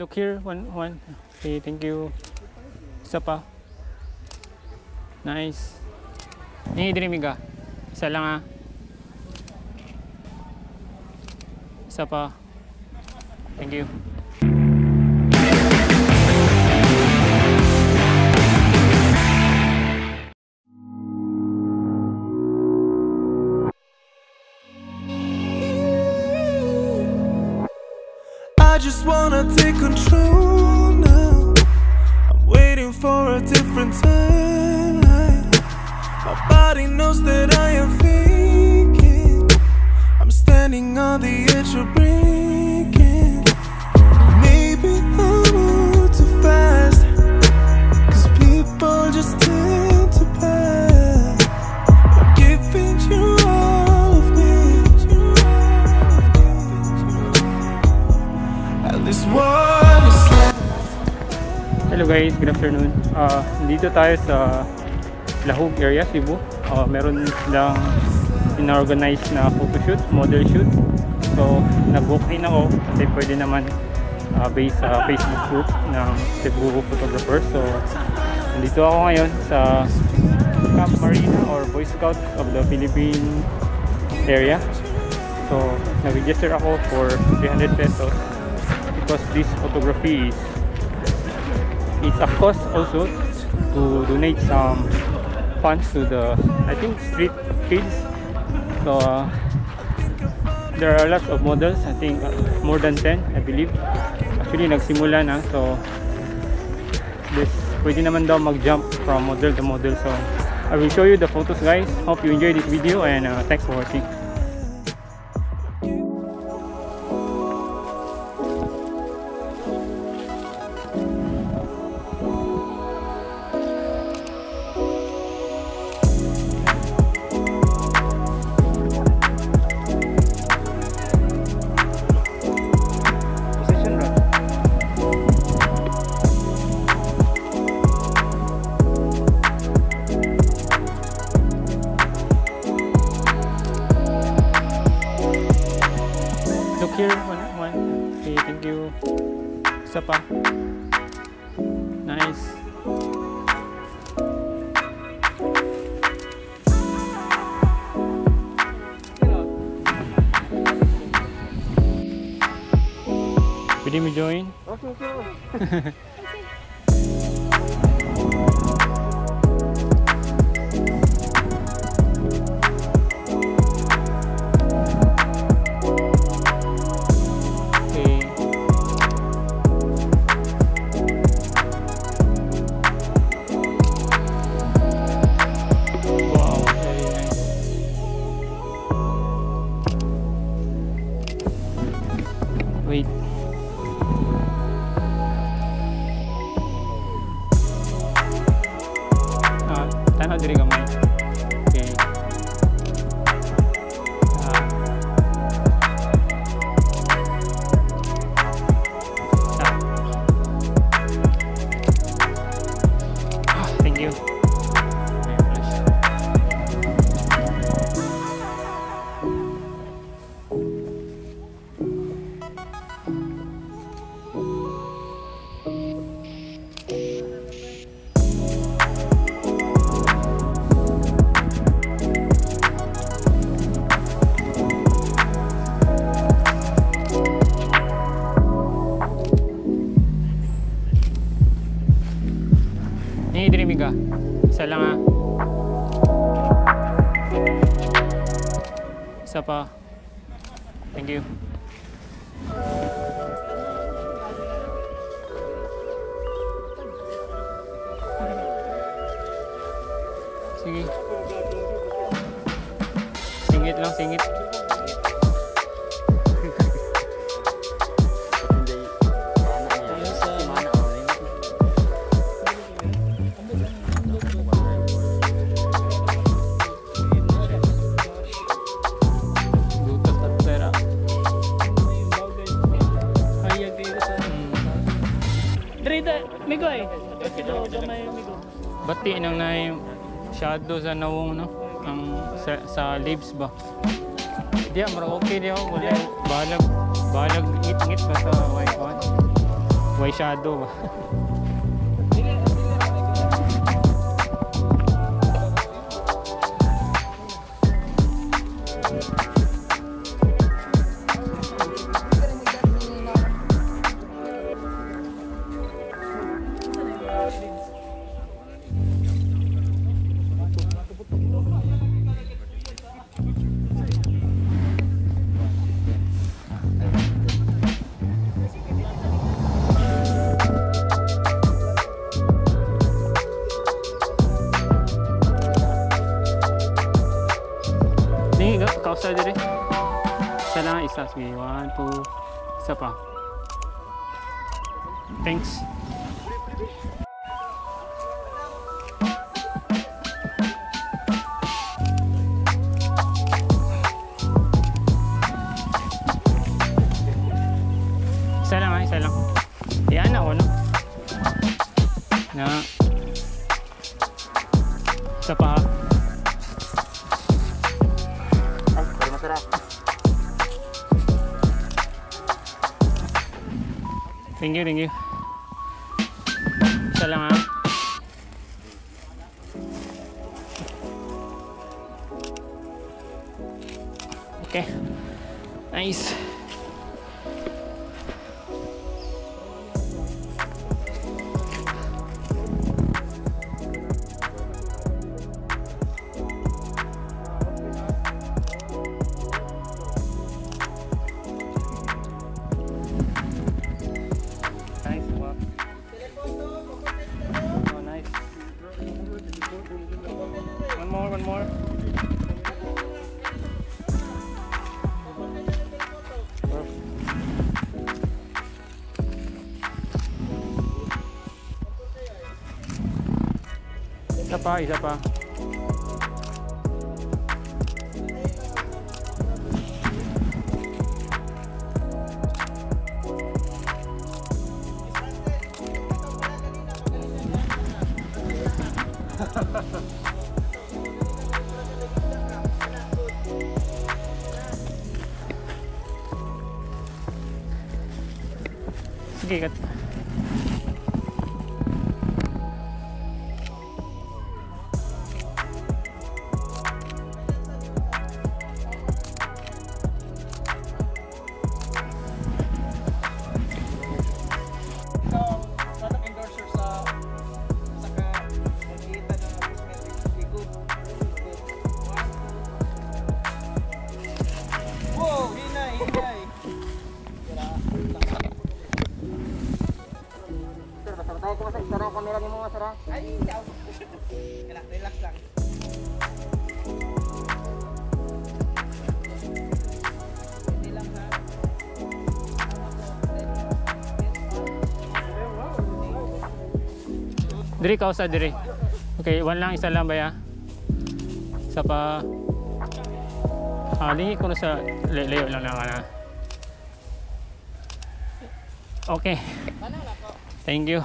Look here, one. Okay, thank you. Isa pa. Nice. Ni Drimiga. Isa lang ah. Isa pa. Thank you. I just wanna take control now. I'm waiting for a different timeline. My body knows that I am faking. I'm standing on the edge of breaking. Maybe I move too fast, 'cause people just tend to pass. I'm giving you all of me. At least one is left. Hello guys, good afternoon. Dito tayo sa Lahug area, Cebu. Meron silang in-organize na photoshoot, model shoot. So, nag-book in ako kasi pwede naman based sa Facebook group ng Cebu photographers. So, nandito ako ngayon sa Camp Marina or Boy Scout of the Philippine area. So, nag-register ako for 300 pesos because this photography is a cost also to donate some funds to the, I think, street kids. So there are lots of models, I think more than 10 I believe. Actually nagsimula na, so this pwede naman daw mag-jump from model to model. So I will show you the photos guys. Hope you enjoy this video and thanks for watching. Look here, one. Okay, thank you. Isa pa. Nice. Pwede mo join? Okay. Wait. Tanaw diri gamay. Okay. Thank you. Ni Drimiga. Isa lang ah. Isa pa. Thank you. Sige. Singit lang, singit. Bati nang na shadow sa nawong no ang sa leaves ba. Diya mara okay diya wala balag ngit-ngit ba sa white one. White shadow. Kausa dire. Isa lang, isa. Sige, 1, 2. Isa pa. Thanks. Isa lang ha, isa lang. Yan ako, no? Na. Isa pa ha. Thank you, thank you. Isa lang ha. Okay. Nice. One more. Isa pa, isa pa. Sige, kat. Tayo ko sa isara kamera ni mga sara. Ay, yaw. Relax lang. Hindi lang ha. Diri kausa diri. Okay, one lang, isa lang ba ya? Isa pa. Lingi ko na sa layo lang na. Okay. Thank you.